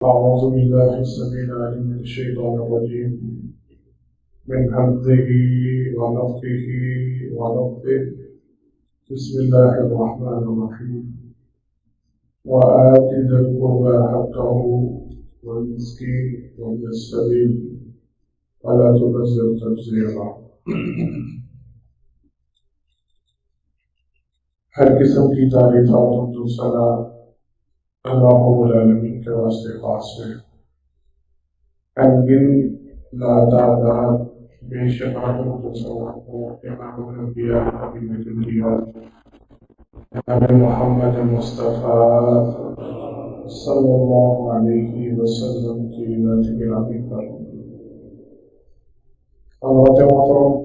أعوذ بالله السميع العليم من الشيطان الرجيم من همزه ونفخه ونفثه بسم الله الرحمن الرحيم وآت ذا القربى حقه والمسكين وابن السبيل ولا تبذر تبذيرا. ہر قسم کی تعریفات و ثنا اللہ رب العالمین کے واسطے خاص ہے. انگن لا تعداد بے شمار و تصور امام الانبیاء حبیب الانبیاء نبی محمد مصطفیٰ صلی اللہ علیہ وسلم کی ذات گرامی پر حضرت محترم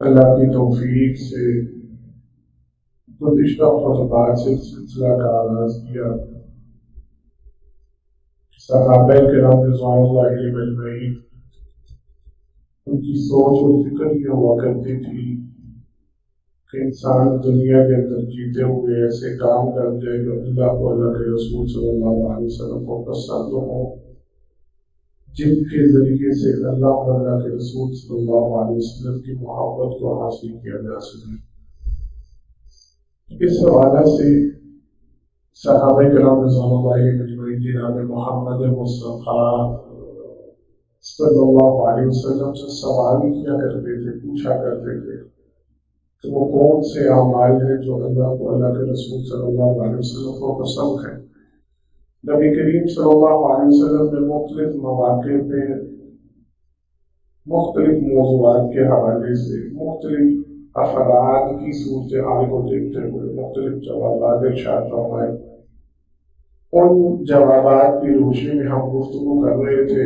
اللہ کی توفیق سے گزشتہ خطبات سے سلسلہ کا آغاز کیا. صحابہ کرام رضوان اللہ علیہم اجمعین ان کی سوچ اور فکر یہ ہوا کرتی تھی کہ انسان دنیا کے اندر جیتے ہوئے ایسے کام کر جائے جو اللہ کو اللہ کے رسول صلی اللہ علیہ وسلم کو پسند ہوں، جن کے ذریعے سے اللہ اور اللہ کے رسول صلی اللہ علیہ وسلم کی محبت کو حاصل کیا جا سکے. اس حوالے سے صحابہ کرام رضوان اللہ علیہم اجمعین جناب محمد مصطفیٰ صلی اللہ علیہ وسلم سے سوال کیا کرتے تھے، پوچھا کرتے تھے کہ وہ کون سے اعمال ہیں جو اللہ کو اللہ کے رسول صلی اللہ علیہ وسلم کو پسند ہیں. نبی کریم صلی اللہ علیہ وسلم نے مختلف مواقع پہ مختلف موضوعات کے حوالے سے مختلف افراد کی صورتحال کو دیکھتے ہوئے مختلف جوابات ارشاد فرمائے. ان جوابات کی روشنی میں ہم گفتگو کر رہے تھے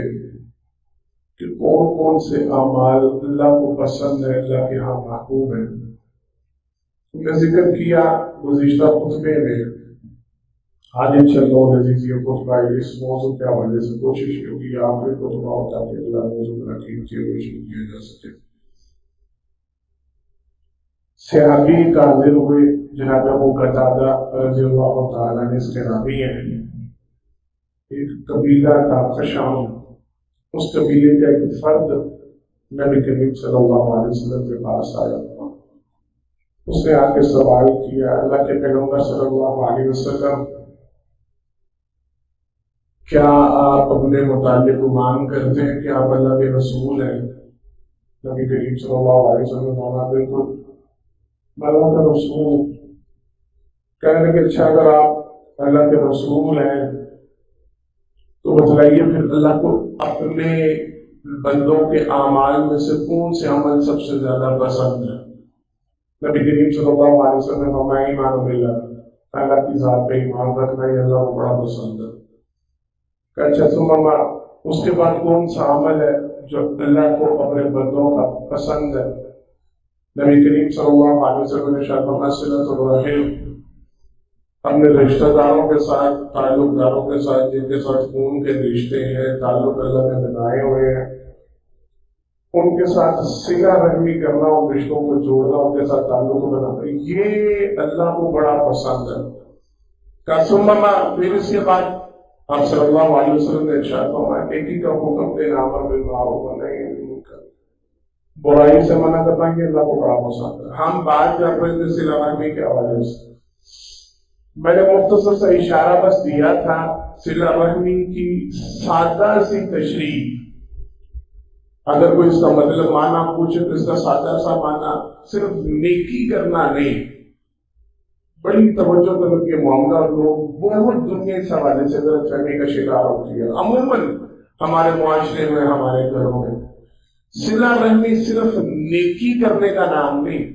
کہ کون کون سے اعمال اللہ کو پسند ہے، اللہ کے ہاں محبوب ہیں. میں ذکر کیا گزشتہ خطبے میں. آج انشاءاللہ عزیز یہ خطبہ اس موضوع کے حوالے سے کوشش ہوگی آخری خطبہ ہوتا کہ اللہ موضوع پر حقیق سے روشنی کیا جا سکے. صحابی کا حاضر ہوئے جناب ابو قتادہ رضی اللہ تعالیٰ نے اس کے راوی ہیں. ایک قبیلہ تھا خشام، اس قبیلے کا ایک فرد نبی کریم صلی اللہ علیہ وسلم کے پاس آیا. اس نے آ کے سوال کیا، اللہ کے پیغمبر صلی اللہ علیہ وسلم کیا آپ اپنے متعلق گمان کرتے ہیں کہ آپ اللہ کے رسول ہیں؟ نبی کریم صلی اللہ علیہ وسلم نے بالکل اللہ کا رسول. کہنے کہ اچھا اگر آپ اللہ کے رسول ہیں تو بتلائیے پھر اللہ کو اپنے بندوں کے اعمال میں سے کون سے عمل سب سے زیادہ پسند ہے؟ نبی کریم صلی اللہ علیہ وسلم نے فرمایا ایمان باللہ، اللہ کی ذات پہ ایمان رکھنا یہ اللہ کو بڑا پسند ہے. کہ اچھا ثم اس کے بعد کون سا عمل ہے جو اللہ کو اپنے بندوں کا پسند ہے؟ نبی کریم صلی اللہ علیہ وسلم نے ارشاد فرمایا صلۃ الرحم، اپنے رشتہ داروں کے ساتھ، تعلق داروں کے ساتھ، جن کے ساتھ خون کے رشتے ہیں، تعلق اللہ نے بنائے ہوئے ہیں، ان کے ساتھ صلہ رحمی کرنا، ان رشتوں کو جوڑنا، ان کے ساتھ تعلق بنانا، یہ اللہ کو بڑا پسند ہے. ثم پھر اس کے بعد آپ صلی اللہ علیہ وسلم نے ارشاد فرمایا کہ ایک ہی کا حکم دینا، امر بالمعروف و نہی عن المنکر، برائی سے منع کرنا، یہ اللہ کو بڑا پسند ہے. ہم بات کر رہے تھے صلہ رحمی کے حوالے سے. میں نے مختصر سا اشارہ بس دیا تھا صلہ رحمی کی سادہ سی تشریح. اگر کوئی اس کا مطلب معنی پوچھے تو اس کا سادہ سا معنی صرف نیکی کرنا نہیں. بڑی توجہ کر کے معاملہ لوگ بہت دنیا اس حوالے سے غلط فہمی کا شکار ہوتی ہے. عموماً ہمارے معاشرے میں، ہمارے گھروں میں صلہ رحمی صرف نیکی کرنے کا نام نہیں.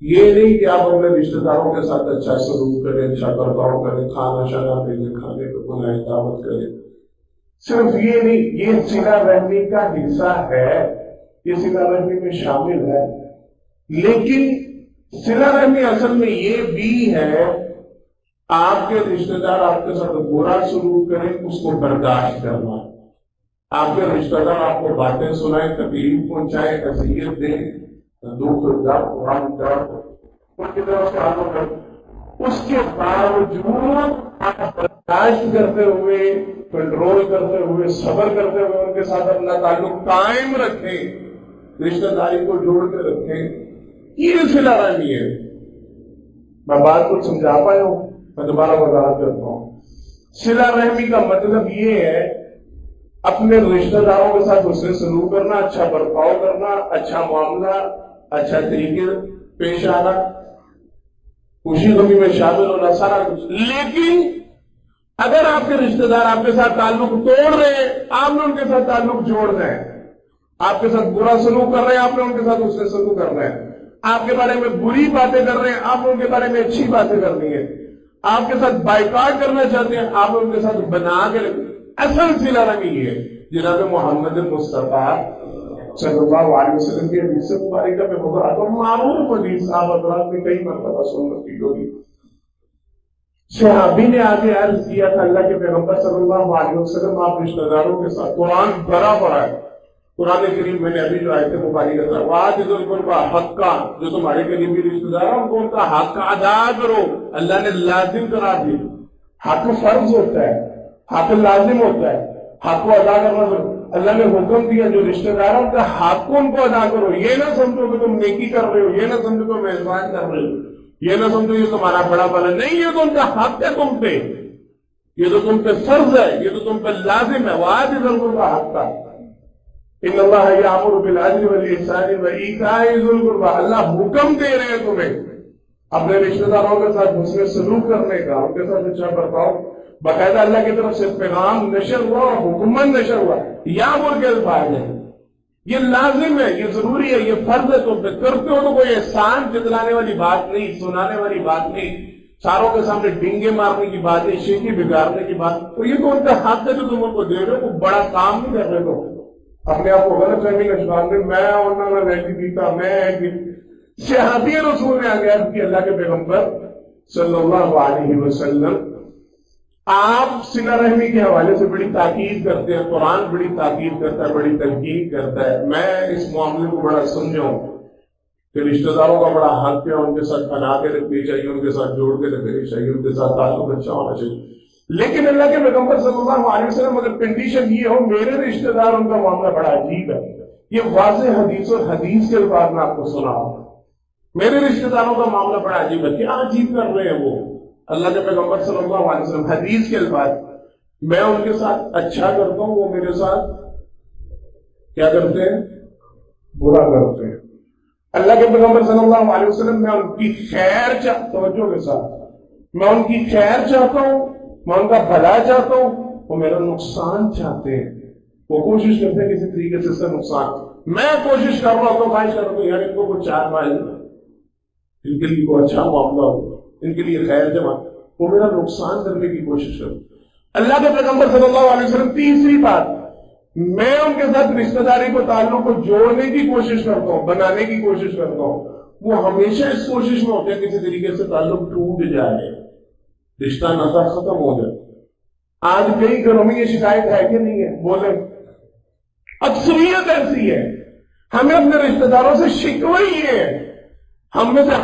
یہ نہیں کہ آپ اپنے رشتہ داروں کے ساتھ اچھا سلوک کریں، اچھا برتاؤ کریں، کھانا شانا دیں، کھانے کو بلائیں، دعوت کریں. صرف یہ نہیں، یہ صلہ رحمی کا حصہ ہے، یہ صلہ رحمی میں شامل ہے. لیکن صلہ رحمی اصل میں یہ بھی ہے آپ کے رشتہ دار آپ کے ساتھ برا سلوک کریں، اس کو برداشت کرنا. آپ کے رشتہ دار آپ کو باتیں سنائیں، تکلیف پہنچائیں، اذیت دیں، دکھ درد غم درد ان کی طرف سے آپ کو اس کے باوجود آپ برداشت کرتے ہوئے، کنٹرول کرتے ہوئے، صبر کرتے ہوئے ان کے ساتھ اپنا تعلق قائم رکھیں، رشتہ داری کو جوڑ کے رکھیں، یہ صلہ رحمی ہے۔ میں بات کو سمجھا پایا ہوں؟ میں دوبارہ وضاحت کرتا ہوں۔ صلہ رحمی کا مطلب یہ ہے اپنے رشتہ داروں کے ساتھ حسن سلوک کرنا، اچھا برتاؤ کرنا، اچھا معاملہ، اچھا طریقے پیش آنا، خوشی غمی میں شامل ہونا، سارا کچھ۔ لیکن اگر آپ کے رشتہ دار آپ کے ساتھ تعلق توڑ رہے ہیں، آپ نے ان کے ساتھ تعلق جوڑنا ہے، آپ کے ساتھ برا سلوک کر رہے ہیں، آپ نے ان کے ساتھ حسن سلوک کرنا ہے، آپ کے بارے میں بری باتیں کر رہے ہیں، آپ نے ان کے بارے میں اچھی باتیں کرنی ہے، آپ کے ساتھ بائیکاٹ کرنا چاہتے ہیں، آپ نے ان کے ساتھ بنا کے اصل صلہ رحمی ہے۔ جناب محمد مصطفیٰ صلی اللہ علیہ وسلم کی حدیث مبارکہ میں ہوگا تو معروف حدیث آپ حضرات نے کئی مرتبہ سن رکھی ہوگی۔ صحابی نے آگے عرض کیا تھا اللہ کے پیغمبر صلی اللہ علیہ وسلم آپ رشتہ داروں کے ساتھ قرآن بھرا پڑا ہے، قرآن کریم میں نے ابھی جو آیت مبارکہ کر رہا ہوں، آج ان کا حق کا جو تمہارے قریبی رشتہ دار ہیں ان کا حق ادا کرو، اللہ نے لازم کرا دی۔ حق فرض ہوتا ہے، حق لازم ہوتا ہے، حق کو ادا کرنا ضرور۔ اللہ نے حکم دیا جو رشتہ دار ہیں ان کا حق کو ان کو ادا کرو، یہ نہ سمجھو کہ تم نیکی کر رہے ہو، یہ نہ سمجھو کہ احسان کر رہے ہو، یہ نہ سمجھو یہ تمہارا بڑا بنا، نہیں، یہ تو ان کا حق ہے تم پہ، یہ تو تم پہ فرض ہے، یہ تو تم پہ لازم ہے۔ وآت ذی القربى حقہ، ان اللہ یامر بالعدل والاحسان وایتاء ذی القربى، اللہ حکم دے رہے ہیں تمہیں اپنے رشتہ داروں کے ساتھ حسن سلوک کرنے کا، ان کے ساتھ اچھا برتاؤ۔ باقاعدہ اللہ کی طرف سے پیغام نشر ہوا اور حکمن نشر ہوا، یامر کے الفاظ ہیں، یہ لازم ہے، یہ ضروری ہے، یہ فرض ہے تم پہ، کرتے ہو تو کوئی احسان جتلانے والی بات نہیں، سنانے والی بات نہیں، ساروں کے سامنے ڈنگے مارنے کی بات ہے، شیخی بگاڑنے کی بات، تو یہ تو ان کا حق ہے جو تم ان کو دے رہے ہو، کوئی بڑا کام نہیں کر رہے ہو۔ اپنے آپ کو غلط فہمی کا شکار نہیں، میں اور نہ ویسی پیتا، میں صحابی رسول نے آگے عرض کی اللہ کے پیغمبر صلی اللہ علیہ وسلم آپ صلہ رحمی کے حوالے سے بڑی تاکید کرتے ہیں، قرآن بڑی تاکید کرتا ہے، بڑی تنقید کرتا ہے۔ میں اس معاملے کو بڑا سمجھا ہوں کہ رشتہ داروں کا بڑا حق ہے، ان کے ساتھ بنا کے رکھنی چاہیے، ان کے ساتھ جوڑ کے رکھنی چاہیے، ان کے ساتھ تعلق اچھا ہونا چاہیے۔ لیکن اللہ کے پیغمبر صلی اللہ علیہ وسلم اگر کنڈیشن یہ ہو میرے رشتہ دار ان کا معاملہ بڑا عجیب ہے، یہ واضح حدیث اور حدیث کے الفاظ میں آپ کو سنا ہوں، میرے رشتہ داروں کا معاملہ بڑا عجیب ہے، کیا عجیب کر رہے ہیں وہ؟ اللہ کے پیغمبر صلی اللہ علیہ وسلم حدیث کے الفاظ، میں ان کے ساتھ اچھا کرتا ہوں، وہ میرے ساتھ کیا کرتے ہیں؟ برا کرتے ہیں۔ اللہ کے پیغمبر صلی اللہ علیہ وسلم میں ان کی خیر توجہ کے ساتھ میں ان کی خیر چاہتا ہوں، میں ان کا بھلا چاہتا ہوں، وہ میرا نقصان چاہتے ہیں، وہ کوشش کرتے ہیں کسی طریقے سے اس کا نقصان، میں کوشش کر رہا ہوں، خواہش کر رہا ہوں یار ان کو کوئی چار مائل، ان کے لیے کوئی اچھا معاملہ ہو، ان کے لیے خیر جمع، وہ میرا نقصان کرنے کی کوشش کروں۔ اللہ کے پیغمبر صلی اللہ علیہ وسلم تیسری بات، میں ان کے ساتھ رشتہ داری کو تعلق کو جوڑنے کی کوشش کرتا ہوں، بنانے کی کوشش کرتا ہوں، وہ ہمیشہ اس کوشش میں ہوتے ہیں کسی طریقے سے تعلق ٹوٹ جائے، رشتہ ناتا ختم ہو جائے۔ آج کئی گھروں میں یہ شکایت ہے کہ نہیں ہے؟ بولیں، اکثریت ایسی ہے، ہمیں اپنے رشتہ داروں سے شکوہ ہی ہے، ہم میں سے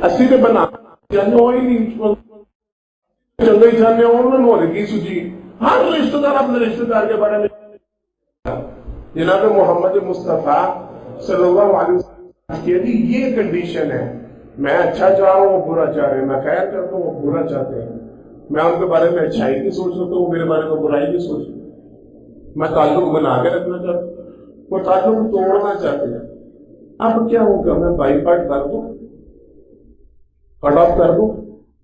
اسی نے بنا جانے ہوئی نہیں چندے جانے انہوں ہو رہی سوچی، ہر رشتہ دار اپنے رشتہ دار کے بارے میں جناب محمد مصطفیٰ صلی اللہ علیہ وسلم کی یہ کنڈیشن ہے، میں اچھا چاہ رہا ہوں، وہ برا چاہ رہے ہیں، میں خیر کرتا ہوں، وہ برا چاہتے ہیں، میں ان کے بارے میں اچھائی کی سوچ رہتا ہوں، وہ میرے بارے میں برائی کی سوچ، میں تعلق بنا کے رکھنا چاہتا ہوں، وہ تعلق توڑنا چاہتے ہیں۔ اب کیا ہوگا؟ میں بائی کٹ کر دوں، کٹ آف کر دوں،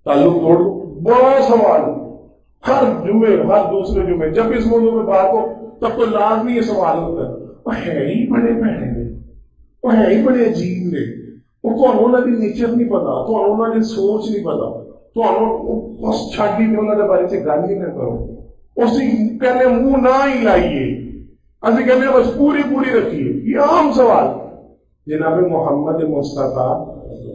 تعلق توڑ دوں؟ بڑا سوال، ہر جمعے ہر دوسرے جمعے جب اس موضوع میں بات ہو تب تو لازمی یہ سوال ہوتا ہے، وہ ہے ہی بڑے بہنے نے، وہ ہے ہی بڑے عجیب نے، وہ تو انہوں نے نیچر نہیں پتا، تو انہوں نے سوچ نہیں پتا، تو انہوں بس چھاڑی میں انہوں نے بارے سے گالی نہ کرو، اسی کہنے منہ نہ ہی لائیے، اسی کہنے بس پوری رکھیے، یہ عام سوال۔ جناب محمد مصطفیٰ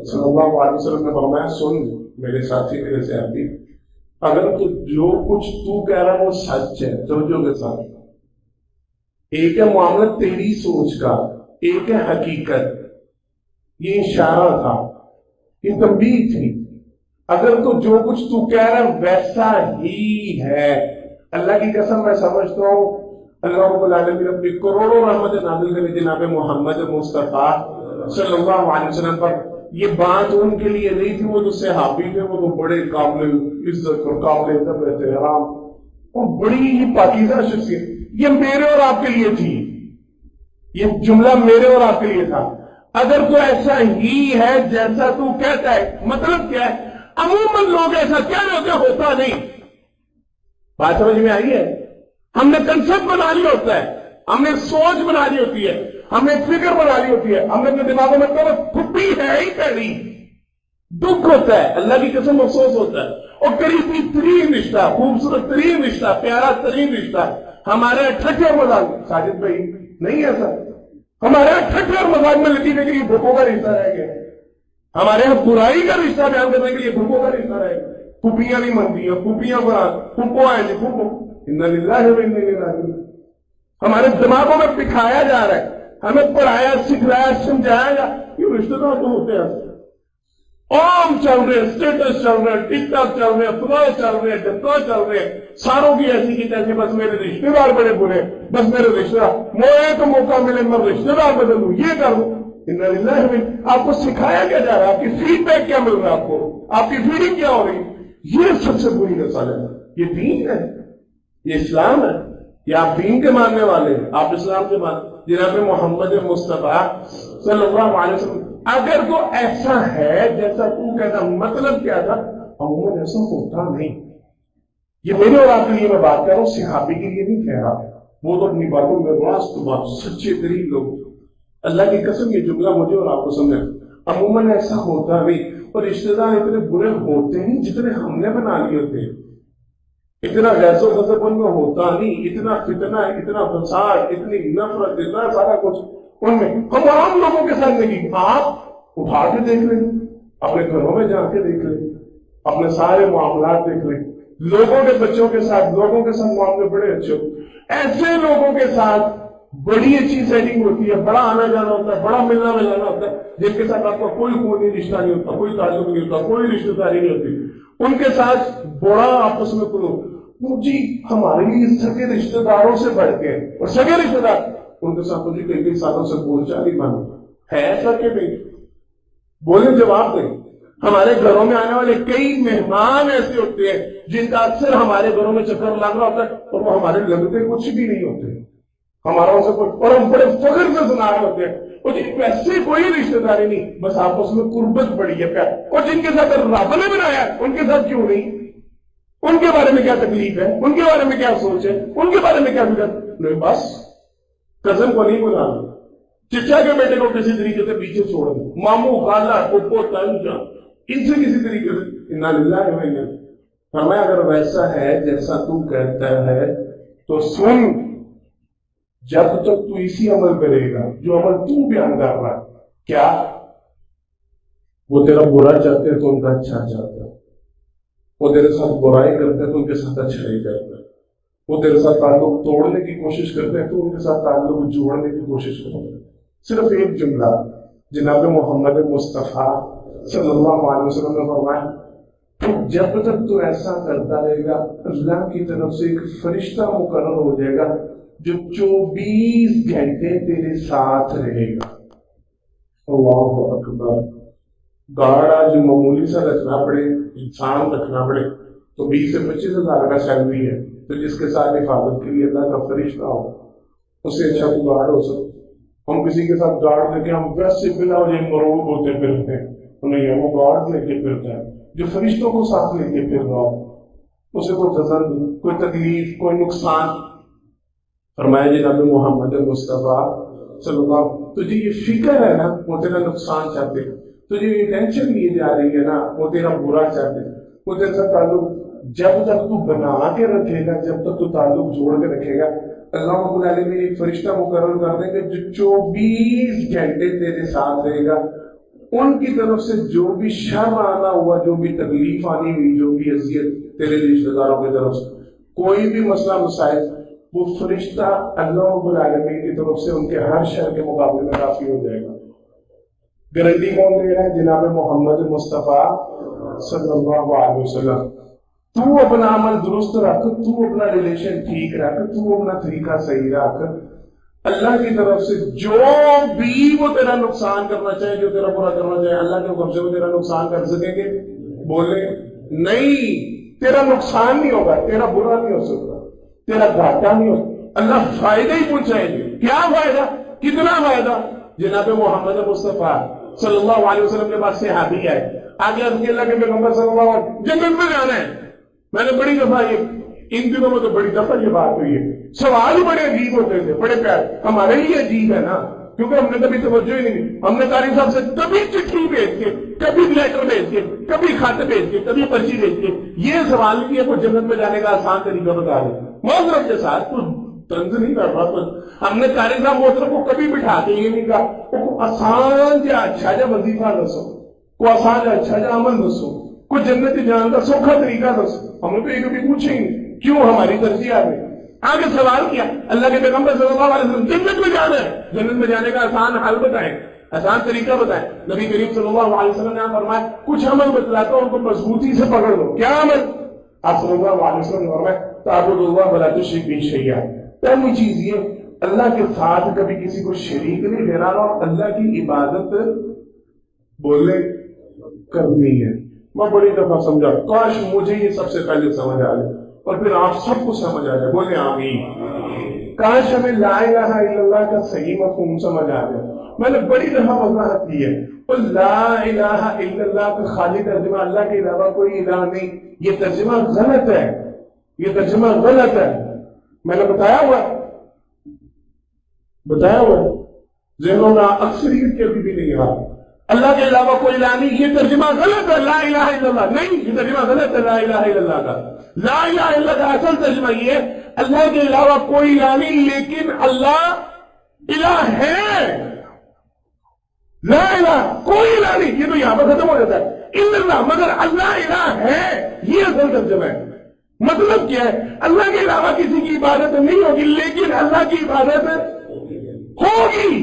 صلی اللہ علیہ وسلم نے فرمایا، سن میرے ساتھی، میرے صحابی، اگر تو جو کچھ تو کہہ رہا ہے وہ سچ ہے، توجہ کے ساتھ، ایک ہے معاملہ تیری سوچ کا، ایک ہے حقیقت، یہ اشارہ تھا، یہ تنبیہ تھی. اگر تو جو کچھ تو کہہ رہا ہے ویسا ہی ہے، اللہ کی قسم میں سمجھتا ہوں اللہ رب العالمین اپنی کروڑوں رحمت نازل کرے جناب محمد مصطفیٰ صلی اللہ علیہ وسلم پر. یہ بات ان کے لیے نہیں تھی، وہ تو صحابی تھے، وہ تو بڑے قابل عزت اور قابل ادب احترام اور بڑی ہی پاکیزہ شخصیت. یہ میرے اور آپ کے لیے تھی، یہ جملہ میرے اور آپ کے لیے تھا. اگر تو ایسا ہی ہے جیسا تو کہتا ہے، مطلب کیا ہے؟ عموماً لوگ ایسا کیا ہوتا نہیں. بات سمجھ میں آئی ہے؟ ہم نے کنسپٹ بنا لیا ہوتا ہے، ہم نے سوچ بنا لی ہوتی ہے، ہم نے فکر بنا لی ہوتی ہے، ہم نے اپنے دماغوں میں کہا پھپھی ہے ہی پہلی. دکھ ہوتا ہے، اللہ کی قسم افسوس ہوتا ہے. اور قریبی ترین رشتہ، خوبصورت ترین رشتہ، پیارا ترین رشتہ ہمارے ٹھٹے اور مذاق. ساجد بھائی نہیں ایسا، ہمارے یہاں ٹھٹے اور مذاق میں لطیفے کے لیے بھوکوں کا رشتہ رہ گیا. ہمارے یہاں برائی کا رشتہ بیان کرنے کے لیے بھوکوں کا رشتہ رہ گیا. پھوپیاں نہیں منتی ہیں، پھوپیاں برا پھوپو آئے جی پھوپو. انا للہ و انا الیہ راجعون. ہمارے دماغوں میں پکھایا جا رہا ہے، ہمیں پڑھایا سکھلایا سمجھایا جا. یہ رشتے دار تو ہوتے ہیں، عام چل رہے ہیں، اسٹیٹس چل رہے ہیں، ٹک ٹاک چل رہے ہیں، فلاں چل رہے ہیں، ڈکا چل رہے ہیں. ساروں کی ایسی کی تیسی، بس میرے رشتے دار بڑے برے، بس میرے رشتے دار موئے تو موقع ملے میں رشتے دار بدل دوں، یہ کر دوں. انا للہ و انا. آپ کو سکھایا کیا جا رہا ہے؟ آپ کی فیڈ بیک کیا مل رہا ہے؟ آپ کو آپ کی فیڈنگ کیا ہو رہی ہے؟ یہ سب سے بری نسل ہے. یہ دین ہے، یہ اسلام ہے. یہ آپ دین کے ماننے والے ہیں، آپ اسلام کے ماننے. جناب محمد مصطفیٰ صلی اللہ علیہ وسلم اگر تو ایسا ہے جیسا تو کہتا، مطلب کیا تھا؟ عموماً ایسا ہوتا نہیں. یہ میرے اور آپ کے لیے میں بات کر رہا ہوں، صحابی کے لیے نہیں کہہ رہا. وہ تو اپنی باتوں میں راست بات سچے ترین لوگ. اللہ کی قسم یہ جملہ مجھے اور آپ کو سمجھے، عموماً ایسا ہوتا نہیں. اور رشتے دار اتنے برے ہوتے ہیں جتنے ہم نے بنا لیے ہوتے ہیں. اتنا غیظ و غضب ان میں ہوتا نہیں، اتنا فتنہ، اتنا فساد، اتنی نفرت، اتنا سارا کچھ ان میں. ہم عام لوگوں کے ساتھ نہیں. آپ اٹھا کے دیکھ لیں، اپنے گھروں میں جا کے دیکھ لیں، اپنے سارے معاملات دیکھ لیں. لوگوں کے بچوں کے ساتھ، لوگوں کے ساتھ معاملے بڑے اچھے ہوتے. ایسے لوگوں کے ساتھ بڑی اچھی سیٹنگ ہوتی ہے، بڑا آنا جانا ہوتا ہے، بڑا ملنا ملانا ہوتا ہے، جن کے ساتھ آپ کا کوئی خونی رشتہ نہیں ہوتا، کوئی تعلق نہیں ہوتا، کوئی رشتہ داری نہیں ہوتی. ان کے ساتھ بڑا آپس میں کلو جی ہمارے لیے سگے رشتہ داروں سے بڑھ کے، اور سگے رشتہ دار ان کے ساتھ مجھے کئی سالوں سے بول چال ہی بنا ہے. ایسا کہ نہیں بولے جواب دیں. ہمارے گھروں میں آنے والے کئی مہمان ایسے ہوتے ہیں جن کا اکثر ہمارے گھروں میں چکر لگ رہا ہوتا ہے اور وہ ہمارے لگتے کچھ بھی نہیں ہوتے ہمارا ان سے کوئی، اور ہم بڑے فخر سے سنا رہے ہوتے ہیں. اور جن ویسے کوئی رشتہ داری نہیں، بس آپس میں قربت بڑی ہے، پیار. اور جن کے ساتھ رب نے بنایا ان کے ساتھ کیوں نہیں؟ ان کے بارے میں کیا تکلیف ہے؟ ان کے بارے میں کیا سوچ ہے؟ ان کے بارے میں کیا فکر نہیں؟ بس کزن کو نہیں بلانا، چچا کے بیٹے کو کسی طریقے سے پیچھے چھوڑ دیں، ماموں خالہ پھپھو تنجا ان سے کسی طریقے سے. انا للہ و انا الیہ راجعون. فرمایا اگر ویسا ہے جیسا تو کہتا ہے تو سن، جب تک تو اسی عمل پہ رہے گا جو عمل تو بیان کر رہا ہے. کیا وہ تیرا برا چاہتے ہیں تو ان کا اچھا چاہتا ہے، وہ تیرے ساتھ برائی کرتے ہیں تو ان کے ساتھ اچھائی کرتا ہے، وہ تیرے ساتھ تعلق توڑنے کی کوشش کرتے ہیں تو ان کے ساتھ تعلق جوڑنے کی کوشش کرتے ہیں. صرف ایک جملہ جناب محمد مصطفیٰ صلی اللہ علیہ وسلم نے فرمایا جب تک تو ایسا کرتا رہے گا اللہ کی طرف سے ایک فرشتہ مقرر ہو جائے گا جو 24 گھنٹے تیرے ساتھ رہے گا. اللہ اکبر. گاڑا جو معمولی سا رکھنا پڑے، انسان رکھنا پڑے تو 20 سے 25 ہزار کا سیلری ہے، تو جس کے ساتھ حفاظت کے لیے اللہ کا فرشتہ ہو اس سے اچھا کوئی گارڈ ہو سکتا. ہم کسی کے ساتھ گارڈ لے کے ہم ویسے بلا وجہ مروب ہوتے پھرتے ہیں، نہیں ہے وہ گارڈ لے کے پھرتا ہے جو فرشتوں کو ساتھ لے کے پھر رہا ہو، اسے کوئی غضب، کوئی تکلیف، کوئی نقصان. فرمایا جناب محمد مصطفیٰ صلی اللہ علیہ وسلم تجھے یہ فکر ہے نا وہ تیرا نقصان چاہتے ہیں، تجھے یہ ٹینشن لیے جا رہی ہے نا وہ تیرا برا چاہتے ہیں. وہ تیرے ساتھ تعلق جب تک تو بنا کے رکھے گا، جب تک تو تعلق جوڑ کے رکھے گا، اللہ رب العالمین ایک فرشتہ مقرر کر دیں گے جو 24 گھنٹے تیرے ساتھ رہے گا. ان کی طرف سے جو بھی شر آنا ہوا، جو بھی تکلیف آنی ہوئی، جو بھی اذیت تیرے رشتہ داروں کی طرف سے، کوئی بھی مسئلہ مسائل، وہ فرشتہ اللہ رب العالمین کی طرف سے ان کے ہر شر کے مقابلے میں کافی ہو جائے گا. گارنٹی کون دے رہا ہے؟ جناب محمد مصطفیٰ صلی اللہ علیہ وسلم. تو اپنا عمل درست رکھ، تو اپنا ریلیشن ٹھیک رکھ، تو اپنا طریقہ صحیح رکھ. اللہ کی طرف سے جو بھی وہ تیرا نقصان کرنا چاہے، جو تیرا برا کرنا چاہے، اللہ کے حکم سے وہ تیرا نقصان کر سکیں گے؟ بولے نہیں. تیرا نقصان نہیں ہوگا، تیرا برا نہیں ہو سکتا، تیرا گھاٹا نہیں ہو سکتا. اللہ فائدہ ہی پہنچائیں گے. کیا فائدہ؟ کتنا فائدہ؟ جناب محمد مصطفیٰ صلی اللہ علیہ وسلم کے پاس صحابی ہے، آگے اللہ کے پیغمبر صلی اللہ علیہ وسلم جنت میں جانا ہے. میں نے بڑی دفعہ ان دنوں میں تو بڑی دفعہ یہ بات ہوئی ہے. سوال ہی بڑے عجیب ہوتے تھے، بڑے پیارے. ہمارے لیے عجیب ہے نا، کیونکہ ہم نے کبھی توجہ ہی نہیں دی. ہم نے قاری صاحب سے کبھی چٹھی بھیج کے، کبھی لیٹر بھیج کے، کبھی خط بھیج کے، کبھی پرچی بھیج کے یہ سوال نہیں کیا کوئی جنت میں جانے کا آسان طریقہ بتا دے. معذرت کے ساتھ تو طنز نہیں کر رہا. تو ہم نے قاری صاحب محترم کو کبھی بٹھا کے یہ نہیں کہا کو آسان یا اچھا جا وظیفہ دسو، کو آسان یا اچھا جا عمل دسو، کو جنت جان کا سوکھا طریقہ دسو. ہم نے تو یہ کبھی پوچھیں گے کیوں ہماری ترجیح آ گئی. آگے سوال کیا اللہ کے پیغمبر صلی اللہ علیہ وسلم جنت میں جانا ہے، جنت میں جانے کا آسان حل بتائیں، آسان طریقہ بتائیں. نبی کریم صلی اللہ علیہ وسلم نے فرمایا کچھ عمل بتلاتا ہوں ان کو مضبوطی سے پکڑ لو. کیا عمل؟ آپ صلی اللہ علیہ وسلم نے فرمایا تعبد اللہ ولا تشرک بہ شیئا. پہلی چیز یہ اللہ کے ساتھ کبھی کسی کو شریک نہیں ٹھہرانا اور اللہ کی عبادت بولے کرنی ہے. میں بڑی دفعہ سمجھا، کاش مجھے یہ سب سے پہلے سمجھ آ جائے اور پھر آپ سب کو سمجھ آ جائے. بولے آمین. کاش ہمیں لا الہ الا اللہ کا صحیح مفہوم سمجھ آ جائے. میں نے بڑی دفعہ وضاحت کی ہے اور لا الہ الا اللہ کا خالی ترجمہ اللہ کے علاوہ کوئی الہ نہیں، یہ ترجمہ غلط ہے، یہ ترجمہ غلط ہے. میں نے بتایا ہوا ذہنوں میں اکثریت کے بھی نہیں رہا. اللہ کے علاوہ کوئی الہ نہیں، یہ ترجمہ غلط ہے. لا الہ الا اللہ نہیں، یہ ترجمہ غلط ہے لا الہ الا اللہ کا. لا الہ الا اللہ کا اصل ترجمہ یہ ہے اللہ کے علاوہ کوئی الہ نہیں لیکن اللہ الہ ہے. لا الہ کوئی الہ نہیں، یہ تو یہاں پر ختم ہو جاتا ہے. الا اللہ مگر اللہ الہ ہے، یہ اصل ترجمہ ہے. مطلب کیا ہے؟ اللہ کے علاوہ کسی کی عبادت نہیں ہوگی لیکن اللہ کی عبادت ہوگی.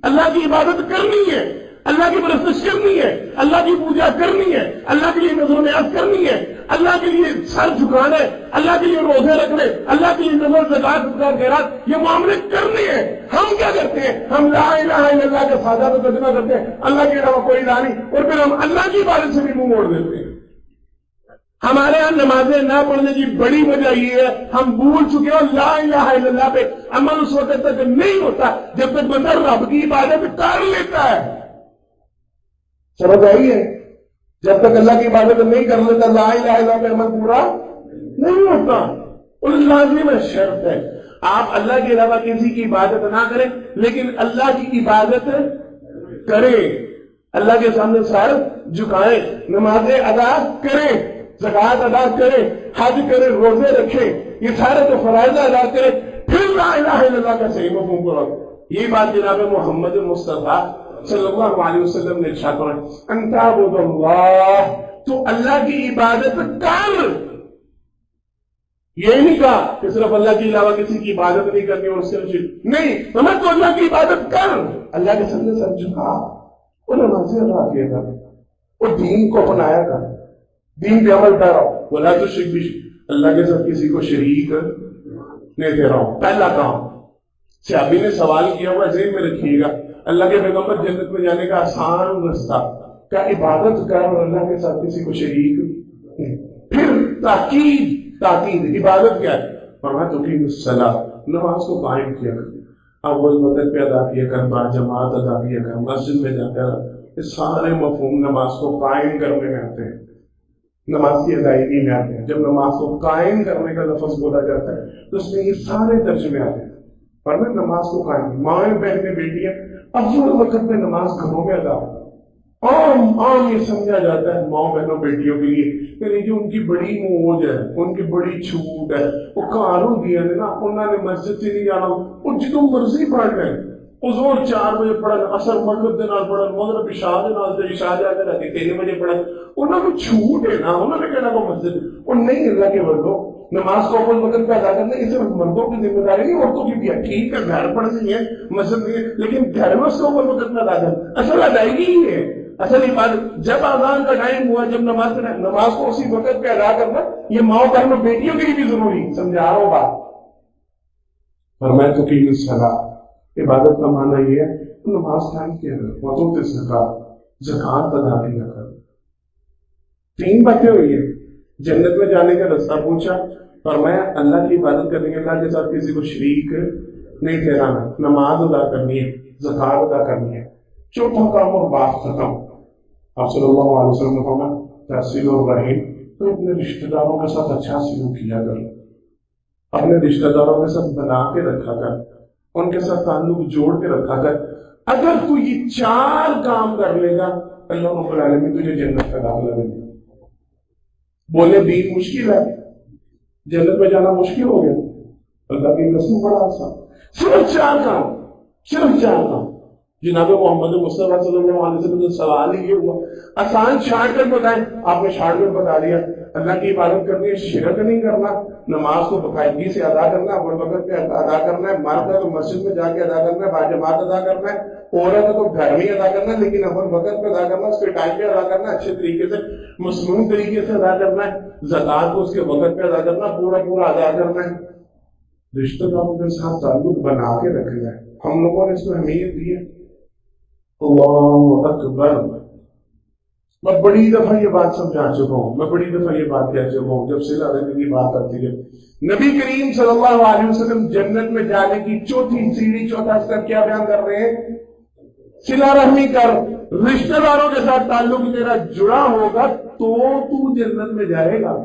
اللہ کی عبادت کرنی ہے، اللہ کی پرستش کرنی ہے، اللہ کی پوجا کرنی ہے، اللہ کے لیے نظر و نیاز کرنی ہے، اللہ کے لیے سر جھکانا ہے، اللہ کے لیے روزے رکھنے، اللہ کے لیے نظر زکات صدقات خیرات یہ معاملے کرنے ہیں. ہم کیا کرتے ہیں؟ ہم لا الہ الا اللہ کا سادہ تو ترجمہ کرتے ہیں اللہ کے علاوہ کوئی الہ نہیں اور پھر ہم اللہ کی عبادت سے بھی منہ موڑ دیتے ہیں. ہمارے ہاں نمازیں نہ پڑھنے کی بڑی وجہ یہ ہے ہم بھول چکے اور لا الہ الا اللہ پہ عمل اس وقت تک نہیں ہوتا جب تک بندہ رب کی عبادت کر لیتا ہے. سمجھ آئی ہے؟ جب تک اللہ کی عبادت نہیں کر لیتا لا الہ الا اللہ پہ عمل پورا نہیں ہوتا. اور لازم شرط ہے آپ اللہ کے علاوہ کسی کی عبادت نہ کریں لیکن اللہ کی عبادت کریں، اللہ کے سامنے سر جھکائیں، نمازیں ادا کریں، زکات ادا کرے، حج کرے، روزے رکھے، یہ سارے تو فرائض ادا کرے، پھر لا الہ الا اللہ کا صحیح مفہوم کرو. یہ بات جناب محمد مصطفیٰ صلی اللہ علیہ وسلم نے ارشاد فرمایا ان تعبد اللہ، تو اللہ کی عبادت کر. یہ نہیں کہا کہ صرف اللہ کے علاوہ کسی کی عبادت نہیں کرنی اور اس سے نہیں، سمجھ تو اللہ کی عبادت کر، اللہ کے سامنے سر جھکا اور نمازیں ادا کیا کر اور دین کو اپنایا کر، دین پہ عمل پیرا ہو. ولا تشرک بہ، اللہ کے ساتھ کسی کو شریک نہیں ٹھہراؤ. پہلا کام صحابی نے سوال کیا ہوا ذہن میں رکھیے گا، اللہ کے پیغمبر جنت میں جانے کا آسان رستہ کیا؟ عبادت کر اور اللہ کے ساتھ کسی کو شریک نہیں. پھر تاکید عبادت کیا ہے؟ فرمایا تقیم الصلاۃ، نماز کو قائم کیا کر، اول وقت پہ ادا کیا کر، با جماعت ادا کیا کر، مسجد میں جا کر. یہ سارے مفہوم نماز کو قائم کرنے میں آتے ہیں، نماز کی ادائیگی میں آتے ہیں. جب نماز کو قائم کرنے کا لفظ بولا جاتا ہے تو اس میں یہ سارے ترجمے آتے ہیں. پر نماز کو قائم، مائیں بہنیں بیٹیاں افضل وقت میں نماز گھروں میں ادا ہو. عام یہ سمجھا جاتا ہے ماں بہنوں بیٹیوں کے لیے کہ جو ان کی بڑی موج ہے، ان کی بڑی چھوٹ ہے، وہ کاروں دیا نے نا، انہوں نے مسجد سے نہیں جانا، وہ جتوں مرضی پڑھ لیں. حضور 4 بجے پڑھن، اثر مغرب دے نال پڑھن، مغرب عشاء دے نال تے عشاء جا کے رکھے 3 بجے پڑھن، انہوں نے چھوٹ ہے نا، انہوں نے کہنا کو مسجد اور نہیں. اللہ کے بندو نماز کو اول وقت پہ ادا کرنا یہ صرف مردوں کی ذمہ داری نہیں، عورتوں کی بھی ہے. ٹھیک ہے گھر پڑھنی ہے، مسجد نہیں ہے، لیکن گھر میں اس کو اول وقت پہ ادا کرنا اصل ادائیگی ہی ہے، اصل عبادت. جب اذان کا ٹائم ہوا، جب نماز کو اسی وقت پہ ادا کرنا، یہ ماؤں گھر میں بیٹیوں کے لیے بھی ضروری. سمجھا رہا ہوں بات. فرمایا تو تقیم الصلاۃ، عبادت کا معنی یہ ہے نماز قائم کیا کر، وضو کے زکات، زکات ادا کیا کر. 3 باتیں ہوئی ہیں. جنت میں جانے کا رستہ پوچھا، فرمایا اللہ کی عبادت کرنے کے، اللہ کے ساتھ کسی کو شریک نہیں ٹھہرانا، نماز ادا کرنی ہے، زکات ادا کرنی ہے. چوتھا کام اور بات ختم. آپ صلی اللہ علیہ وسلم نے فرمایا تحصیل الرحیم، تو اپنے رشتہ داروں کے ساتھ اچھا سلوک کیا کر، اپنے رشتہ داروں کے ساتھ بنا کے رکھا کر، ان کے ساتھ تعلق جوڑ کے رکھا کر. اگر تو یہ 4 کام کر لے گا، اللہ رب العالمین تجھے جنت کا داخلہ دے گا. بولے دین مشکل ہے، جنت میں جانا مشکل ہو گیا، اللہ کی قسم بڑا آسان. صرف 4 کام، صرف 4 کام. جناب محمد مصطفیٰ صلی اللہ علیہ وسلم سے سوال ہی یہ ہوا، آسان شارٹ کٹ بتائیں. آپ نے شارٹ کٹ بتا دیا. اللہ کی عبادت کرنی ہے، شرک نہیں کرنا، نماز کو باقاعدگی سے ادا کرنا، اول وقت پہ ادا کرنا ہے. مرد ہے تو مسجد میں جا کے ادا کرنا ہے، باجماعت ادا کرنا ہے. عورت ہے تو گھر میں ادا کرنا ہے، لیکن اول وقت پہ ادا کرنا، اس کے ٹائم پہ ادا کرنا، اچھے طریقے سے مصنون طریقے سے ادا کرنا ہے. زکات کو اس کے وقت پہ ادا کرنا، پورا ادا کرنا ہے. رشتہ داروں کے ساتھ تعلق بنا کے رکھنا ہے. ہم لوگوں نے اس کو اہمیت دی ہے. اللہ اکبر. میں بڑی دفعہ یہ بات سمجھا چکا ہوں، میں بڑی دفعہ یہ بات کہہ چکا ہوں. جب صلہ رحمی کی بات آتی ہے، نبی کریم صلی اللہ علیہ وسلم جنت میں جانے کی چوتھی سیڑھی، چوتھا اسٹیپ کیا بیان کر رہے ہیں؟ صلہ رحمی کر، رشتہ داروں کے ساتھ تعلق تیرا جڑا ہوگا تو جنت میں جائے گا.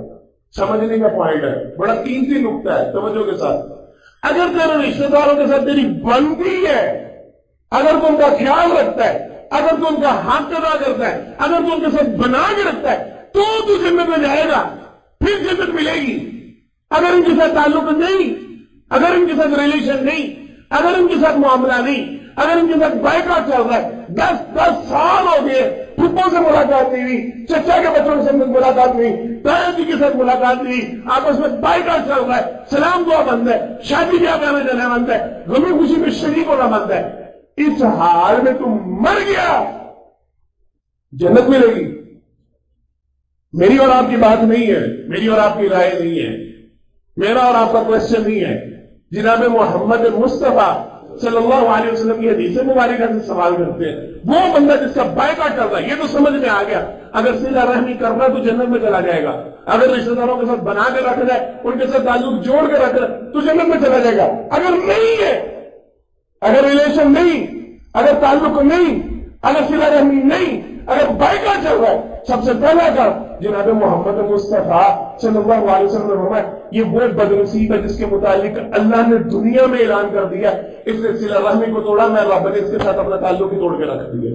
سمجھنے کا پوائنٹ ہے، بڑا قیمتی نقطہ ہے، توجہ کے ساتھ. اگر تیرے رشتہ داروں کے ساتھ تیری بنتی ہے، اگر تو ان کا خیال رکھتا ہے، اگر تو ان کا حق ادا کرتا ہے، اگر تو ان کے ساتھ بنا کے رکھتا ہے، تو جنت میں جائے گا، پھر جنت ملے گی. اگر ان کے ساتھ تعلق نہیں، اگر ان کے ساتھ ریلیشن نہیں، اگر ان کے ساتھ معاملہ نہیں، اگر ان کے ساتھ بائیکاٹ چل رہا ہے، 10 سال ہو گئے، پھپھو سے ملاقات نہیں ہوئی، چچا کے بچوں سے ملاقات نہیں، تایا جی کے ساتھ ملاقات نہیں، آپس میں بائیکاٹ چل رہا ہے، سلام دعا بند ہے، شادی بیاہ میں جانا بند ہے، غمی خوشی میں شریک ہونا بند ہے. اس حال میں تم مر گیا، جنت ملے گی. میری اور آپ کی بات نہیں ہے، میری اور آپ کی رائے نہیں ہے، میرا اور آپ کا کوشچن نہیں ہے. جناب محمد مصطفیٰ صلی اللہ علیہ وسلم کی حدیث مبارکہ سے سوال کرتے ہیں. وہ بندہ جس کا بائیکاٹ کر رہا ہے، یہ تو سمجھ میں آ گیا، اگر صلہ رحمی کرنا تو جنت میں چلا جائے گا. اگر رشتہ داروں کے ساتھ بنا کے رکھ جائے، ان کے ساتھ تعلق جوڑ کے رکھ جائے تو جنت میں چلا جائے گا. اگر نہیں ہے، اگر ریلیشن نہیں، اگر تعلق نہیں، اگر صلہ رحمی نہیں، اگر بائیکاٹ چل رہا ہے، سب سے پہلا کام جناب محمد مصطفیٰ صلی اللہ علیہ وسلم نے فرمایا یہ وہ بدنصیب ہے جس کے متعلق اللہ نے دنیا میں اعلان کر دیا اس نے صلہ رحمی کو توڑا، میں رب نے اس کے ساتھ اپنا تعلق ہی توڑ کے رکھ دیا.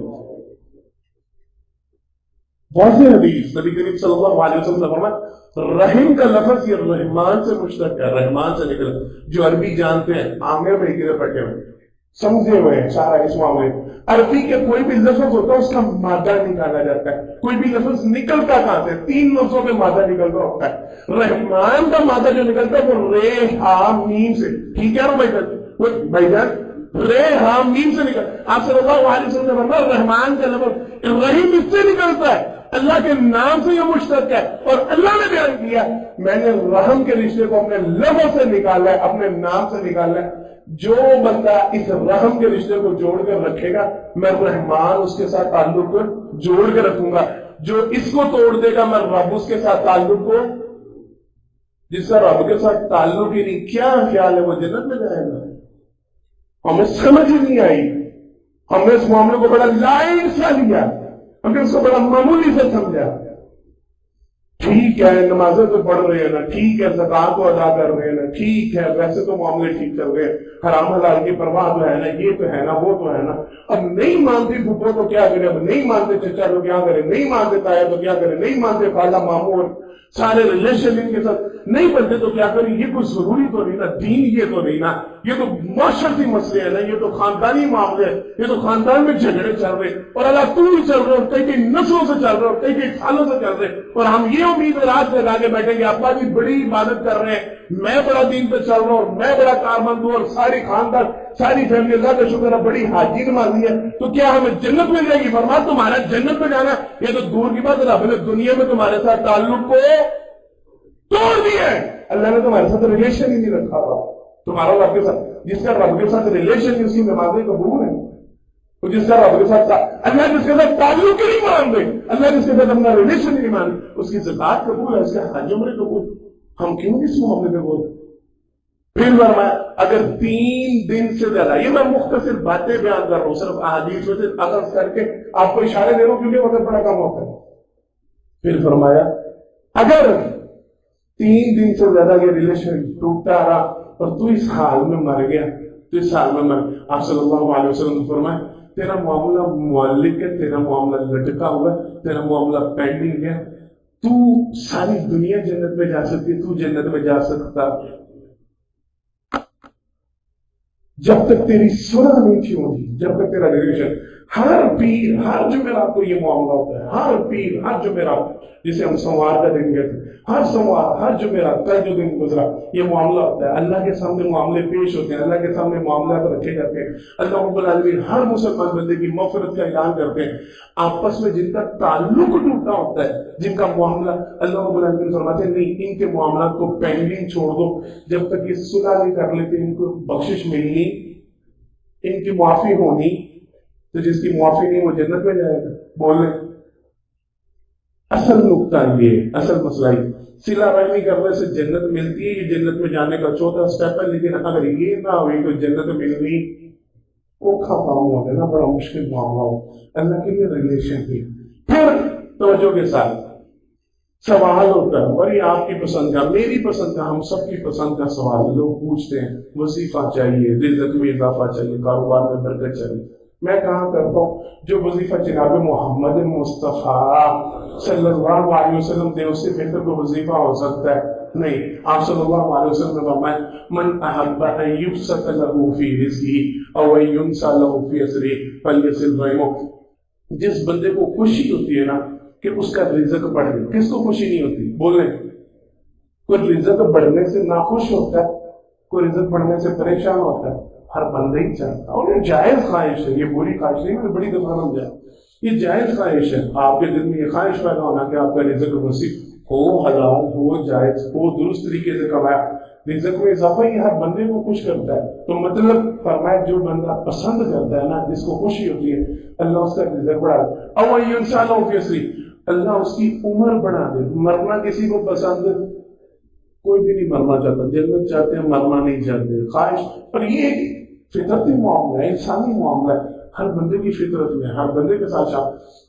واضح حدیث نبی کریم صلی اللہ علیہ وسلم نے فرمایا رحم کا لفظ یہ رحمان سے مشتق ہے، رحمان سے نکلا. جو عربی جانتے ہیں عامر میں ہی پڑھے ہوئے سمجھے ہوئے ہیں سارا اس معاملے. عربی کے کوئی بھی لفظ ہوتا ہے اس کا مادہ نکالا جاتا ہے. کوئی بھی لفظ نکلتا کہاں سے؟ 3 لفظوں میں مادہ نکلتا ہوتا ہے. رحمان کا مادہ جو نکلتا ہے وہ رے ہا میم سے. ٹھیک ہے نا بھائی جان؟ رے ہا میم سے نکل. آپ صلی اللہ علیہ وسلم نے فرمایا رحمان کا لفظ رحیم اس سے نکلتا ہے، اللہ کے نام سے یہ مشتق ہے. اور اللہ نے بیان کیا میں نے رحم کے رشتے کو اپنے لفظ سے نکالا ہے، اپنے نام سے نکالا ہے. جو بندہ اس رحم کے رشتے کو جوڑ کر رکھے گا میں رحمان اس کے ساتھ تعلق کو جوڑ کے رکھوں گا. جو اس کو توڑ دے گا میں رب اس کے ساتھ تعلق کو، جس کا رب کے ساتھ تعلق ہی نہیں، کیا خیال ہے وہ جنت میں جائے گا؟ ہمیں سمجھ ہی نہیں آئی. ہم نے اس معاملے کو بڑا لائٹ سا لیا، ہم نے اس کو بڑا معمولی سے سمجھا. ٹھیک ہے نمازیں تو پڑھ رہے ہیں نا، ٹھیک ہے زکات کو ادا کر رہے ہیں نا، ٹھیک ہے ویسے تو معاملے ٹھیک چل رہے ہیں، حرام حلال کی پرواہ تو ہے نا، یہ تو ہے نا، وہ تو ہے نا. اب نہیں مانتے پھپھو تو کیا کرے، اب نہیں مانتے چچا تو کیا کرے، نہیں مانتے تایا تو کیا کرے، نہیں مانتے خالہ ماموں اور سارے ریلیشن ان کے ساتھ نہیں بنتے تو کیا کریں؟ یہ کوئی ضروری تو نہیں نا، دین یہ تو نہیں نا، یہ تو معاشرتی مسئلے ہیں نا، یہ تو خاندانی معاملے ہیں، یہ تو خاندان میں جھگڑے چل رہے اور اللہ تو بھی چل رہے اور کئی کئی نسلوں سے چل رہے اور کئی کئی سالوں سے چل رہے، اور ہم یہ امید رات لگا کے بیٹھیں گے ابا جی بڑی عبادت کر رہے ہیں، میں بڑا دین پہ چل رہا ہوں اور میں بڑا کارمند ہوں اور ساری خاندان ساری فیملی اللہ کا شکر ہے بڑی حاجی نمازی ہے، تو کیا ہمیں جنت مل جائے گی؟ فرمایا تمہارا جنت میں جانا یہ تو دور کی بات ہے، رب نے دنیا میں تمہارے ساتھ تعلق کو توڑ دیا ہے، اللہ نے تمہارے ساتھ ریلیشن ہی نہیں رکھا تھا، تمہارا رب کے ساتھ جس کا رب کے ساتھ ریلیشن ہی، اس کی نمازیں قبول ہیں، تو جس کا رب کے ساتھ اللہ جس کے ساتھ تعلق ہی نہیں مان دے، اللہ جس کے ساتھ اپنا ریلیشن ہی نہیں مان دے، اس کی زکات قبول ہے، اس کے حج عمرے قبول، ہم کیوں اس معاملے میں بولتے؟ پھر فرمایا اگر 3 دن سے زیادہ، یہ میں مختصر باتیں بیان کر رہا ہوں، صرف احادیث میں سے اخذ کر کے آپ کو اشارے دے رہا ہوں کیونکہ وقت بڑا کم ہوتا ہے۔ پھر فرمایا اگر 3 دن سے زیادہ یہ ریلیشن ٹوٹتا رہا اور تو اس حال میں مر گیا، تو اس حال میں مر، آپ صلی اللہ علیہ وسلم نے فرمایا تیرا معاملہ معلق ہے، تیرا معاملہ لٹکا ہوا ہے، تیرا معاملہ پینڈنگ ہے، تو ساری دنیا جنت میں جا سکتی، تو جنت میں جا سکتا جب تک تیری صلح نہیں تھی ہوگی، جب تک تیرا ریلیشن۔ ہر پیر ہر جمعرات کو یہ معاملہ ہوتا ہے، ہر پیر ہر جمعرات، جسے ہم سوموار کا دن کہتے ہیں، ہر سوموار ہر جمعرات کل جو دن گزرا یہ معاملہ ہوتا ہے، اللہ کے سامنے معاملے پیش ہوتے ہیں، اللہ کے سامنے معاملات رکھے جاتے ہیں، اللہ رب العالمین ہر مسلمان بندے کی مغفرت کا اعلان کرتے ہیں، آپس میں جن کا تعلق ٹوٹا ہوتا ہے، جن کا معاملہ، اللہ رب العالمین فرماتے ہیں نہیں ان کے معاملات کو پینڈنگ چھوڑ دو، جب تک یہ صلح نہیں کر لیتے، ان کو بخشش ملنی، ان کی معافی ہونی، تو جس کی معافی نہیں وہ جنت میں جائے گا۔ بولیں اصل نقطہ یہ، اصل مسئلہ یہ، صلہ رحمی کرنے سے جنت ملتی ہے، یہ جنت میں جانے کا چوتھا سٹیپ ہے، لیکن اگر یہ نہ ہوئی تو جنت ملنی اوکھا کام ہو گیا نا، بڑا مشکل معاملہ ہو، اللہ کے لیے ریلیشن کی۔ پھر توجہ کے ساتھ سوال ہوتا ہے، اور یہ آپ کی پسند کا، میری پسند کا، ہم سب کی پسند کا سوال ہے، لوگ پوچھتے ہیں وظیفہ چاہیے، رزق میں اضافہ چاہیے، کاروبار میں برکت چاہیے، میں کہاں کرتا ہوں جو وظیفہ جناب محمد مصطفیٰ صلی اللہ علیہ وسلم دے اس سے بہتر کو وظیفہ ہو سکتا ہے؟ نہیں، آپ صلی اللہ علیہ وسلم نے فرمایا من احب ان یبسط له فی رزقه او ان ینسى له فی اسره فلیصل رحمه، جس بندے کو خوشی ہوتی ہے نا کہ اس کا رزق بڑھ گیا، کس کو خوشی نہیں ہوتی؟ بولیں کوئی رزق بڑھنے سے ناخوش ہوتا ہے، کوئی رزق بڑھنے سے پریشان ہوتا ہے؟ ہر بندہ ہی چاہتا ہے، اور یہ جائز خواہش ہے، یہ بری خواہش نہیں، میں بڑی دفعہ سمجھا، یہ جائز خواہش ہے، آپ کے دل میں یہ خواہش پیدا ہونا کہ آپ کا رزق وسیع ہو، حلال ہو، جائز ہو، درست طریقے سے کمایا، رزق میں اضافہ ہی ہر بندے کو خوش کرتا ہے، تو مطلب فرمایا جو بندہ پسند کرتا ہے نا، جس کو خوشی ہوتی ہے، اللہ اس کا رزق بڑھا دے، او انشاءاللہ اوبیسلی اللہ اس کی عمر بڑھا دے۔ مرنا کسی کو پسند، کوئی بھی نہیں مرنا چاہتا، جنت چاہتے ہیں، مرنا نہیں چاہتے، خواہش، پر یہ فطرتی معاملہ ہے، انسانی معاملہ ہے، ہر بندے کی فطرت میں، ہر بندے کے ساتھ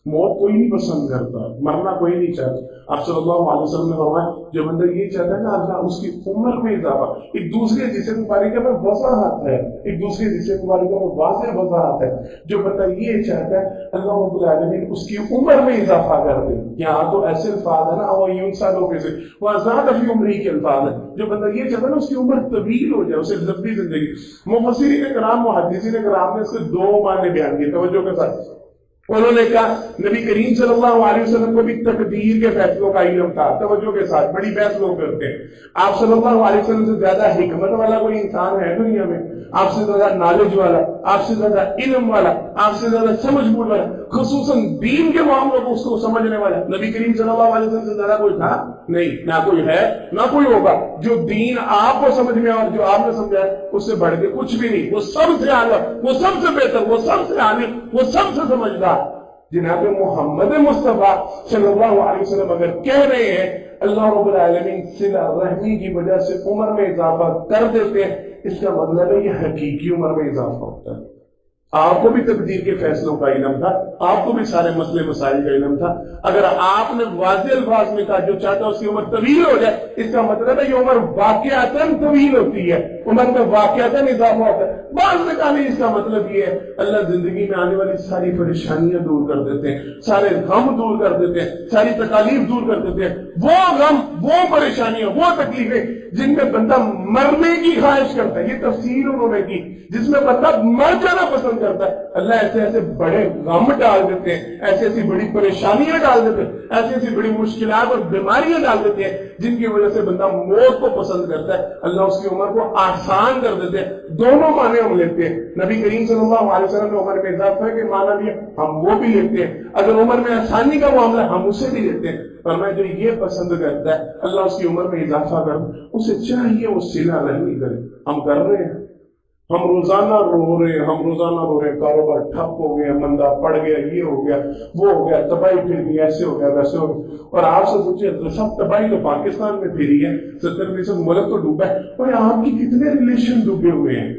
موت کوئی نہیں پسند کرتا، مرنا کوئی نہیں چاہتا۔ آپ صلی اللہ علیہ وسلم نے فرمایا جو بندہ یہ چاہتا ہے نا اللہ اس کی عمر میں اضافہ، ایک دوسرے حدیث مبارکہ میں وضاحت ہے، ایک دوسرے حدیث مبارکہ میں واضح وضاحت ہے، جو بندہ یہ چاہتا ہے اللہ رب العالمین اس کی عمر میں اضافہ کر دے۔ یہاں تو ایسے الفاظ ہے نا او انسانوں کے سے وہاں زیادہ فی عمری کے الفاظ ہے، جو بندہ یہ چاہتا ہے نا اس کی عمر طویل ہو جائے، اسے لمبی زندگی۔ مفسرین کرام محدثین کرام نے اس کے 2 معنی بیان کیے، توجہ کے ساتھ۔ انہوں نے کہا نبی کریم صلی اللہ علیہ وسلم کو بھی تقدیر کے فیصلوں کا علم تھا، توجہ کے ساتھ، بڑی بحث لوگ کرتے ہیں، آپ صلی اللہ علیہ وسلم سے زیادہ حکمت والا کوئی انسان ہے دنیا میں؟ آپ سے زیادہ نالج والا، آپ سے زیادہ علم والا، آپ سے زیادہ سمجھ بوجھ والا، خصوصاً دین کے معاملوں کو اس کو سمجھنے والا نبی کریم صلی اللہ علیہ وسلم سے زیادہ کوئی تھا نہیں، نہ کوئی ہے نہ کوئی ہوگا۔ جو دین آپ کو سمجھ میں اور جو آپ نے سمجھا ہے اس سے بڑھ کے کچھ بھی نہیں، وہ سب سے اعلیٰ، وہ سب سے بہتر، وہ سب سے عالم، وہ سب سے سمجھدار جناب محمد مصطفیٰ صلی اللہ علیہ وسلم اگر کہہ رہے ہیں اللہ رب العالمین صلہ رحمی کی وجہ سے عمر میں اضافہ کر دیتے ہیں، اس کا مطلب ہے یہ حقیقی عمر میں اضافہ ہوتا ہے۔ آپ کو بھی تقدیر کے فیصلوں کا علم تھا، آپ کو بھی سارے مسئلے مسائل کا علم تھا۔ اگر آپ نے واضح الفاظ میں کہا جو چاہتا اس کی عمر طویل ہو جائے، اس کا مطلب ہے یہ عمر واقعتاً طویل ہوتی ہے، عمر میں واقعتاً اضافہ ہوتا ہے۔ بعض نے کہا نہیں، اس کا مطلب یہ ہے اللہ زندگی میں آنے والی ساری پریشانیاں دور کر دیتے ہیں، سارے غم دور کر دیتے ہیں، ساری تکالیف دور کر دیتے ہیں۔ وہ غم، وہ پریشانیاں، وہ تکلیفیں جن میں بندہ مرنے کی خواہش کرتا ہے، یہ تفسیر انہوں نے کی، جس میں بندہ مر جانا پسند کرتا ہے، اللہ ایسے ایسے بڑے غم ڈال دیتے ہیں، ایسی ایسی بڑی پریشانیاں ڈال دیتے ہیں، ایسی ایسی بڑی مشکلات اور بیماریاں ڈال دیتے ہیں جن کی وجہ سے بندہ موت کو پسند کرتا ہے، اللہ اس کی عمر کو آسان کر دیتے ہیں۔ دونوں معنی ہم لیتے ہیں۔ نبی کریم صلی اللہ علیہ وسلم نے عمر میں اضافہ کے معنی لیا، ہم وہ بھی لیتے ہیں۔ اگر عمر میں آسانی کا معاملہ ہم اسے بھی لیتے ہیں، پر میں جو یہ پسند کرتا ہے اللہ اس کی عمر میں اضافہ کر، اسے چاہیے وہ صلہ رحمی کرے۔ ہم کر رہے ہیں، ہم روزانہ رو رہے ہیں، ہم روزانہ رو رہے ہیں، کاروبار ٹھپ ہو گیا، مندہ پڑ گیا، یہ ہو گیا، وہ ہو گیا، تباہی پھر گئی، ایسے ہو گیا، ویسے ہو گیا۔ اور آپ سے پوچھے تو سب تباہی تو پاکستان میں پھری ہے، 70% ملک تو ڈوبا ہے، اور آپ کی کتنے ریلیشن ڈوبے ہوئے ہیں،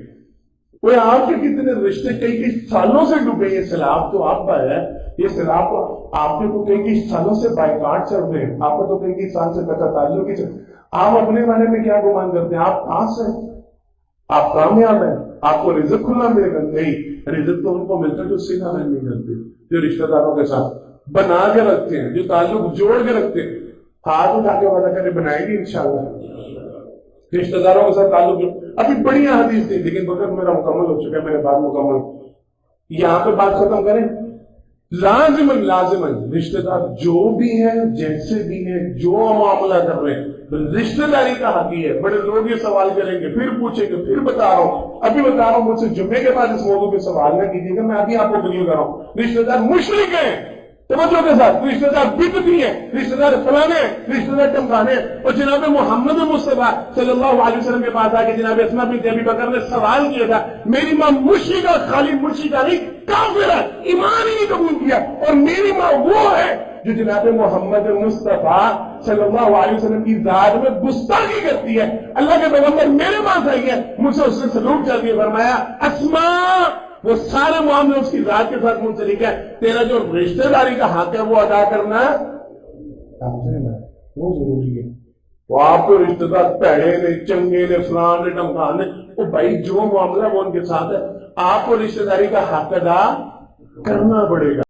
وہ آپ کے کتنے رشتے کئی سالوں سے ڈوبے۔ یہ سیلاب تو آپ کا ہے، یہ سیلاب تو آپ کے تو کئی سالوں سے بائیکاٹ چل رہے ہیں، آپ کو تو کئی سال سے قطع تعلق ہی چل۔ آپ اپنے بارے میں کیا گمان کرتے ہیں؟ آپ پاس ہیں، آپ کامیاب ہیں، آپ کو رزق کھلا ملے گا؟ نہیں، رزق تو ان کو ملتا ہے جو صلہ رحمی کرتے ہیں، جو رشتہ داروں کے ساتھ بنا کے رکھتے ہیں، جو تعلق جوڑ کے رکھتے ہیں۔ ہاتھ اٹھا کے وعدہ کریں بنائیں گے انشاءاللہ رشتہ داروں کے ساتھ تعلق جو ابھی بڑی حدیث تھی، لیکن وقت میرا مکمل ہو چکا ہے، میرے بعد مکمل یہاں پہ بات ختم کریں۔ لازماً رشتہ دار جو بھی ہیں، جیسے بھی ہیں، جو معاملہ کر رہے ہیں، رشتہ داری کا حق ہی ہے۔ بڑے لوگ یہ سوال کریں گے، پھر پوچھیں گے، پھر بتا رہا ہوں، ابھی بتا رہا ہوں، مجھ سے جمعے کے بعد اس موضوع پہ سوال نہ کیجیے گا، میں ابھی آپ کو کلیئر کر رہا ہوں۔ رشتہ دار مشرک ہیں، توجہ کے ساتھ، رشتہ دار بدعتی ہیں، رشتہ دار فلانے ہیں، رشتہ دار ٹمکانے ہیں۔ اور جناب محمد مصطفیٰ صلی اللہ علیہ وسلم کے پاس آ کے جناب اسماء بنت ابی بکر نے سوال کیا تھا، میری ماں مشرکہ، خالی مشرکہ نہیں کافر ہے، ایمان ہی نہیں قبول کیا، اور میری ماں وہ ہے جو جناب محمد مصطفیٰ صلی اللہ علیہ وسلم کی ذات میں گستاخی کرتی ہے۔ اللہ کے پیغمبر میرے پاس آئی ہے، مجھ سے اس نے سلوک کر دیا، فرمایا اسماء، وہ سارے معاملے اس کی ذات کے ساتھ منسلک ہے، تیرا جو رشتہ داری کا حق ہے وہ ادا کرنا وہ ضروری ہے۔ وہ آپ کو رشتہ دار پیڑے نے، چنگے نے، فلان نے، ٹمکان نے، وہ بھائی جو معاملہ وہ ان کے ساتھ ہے، آپ کو رشتہ داری کا حق ادا کرنا پڑے گا۔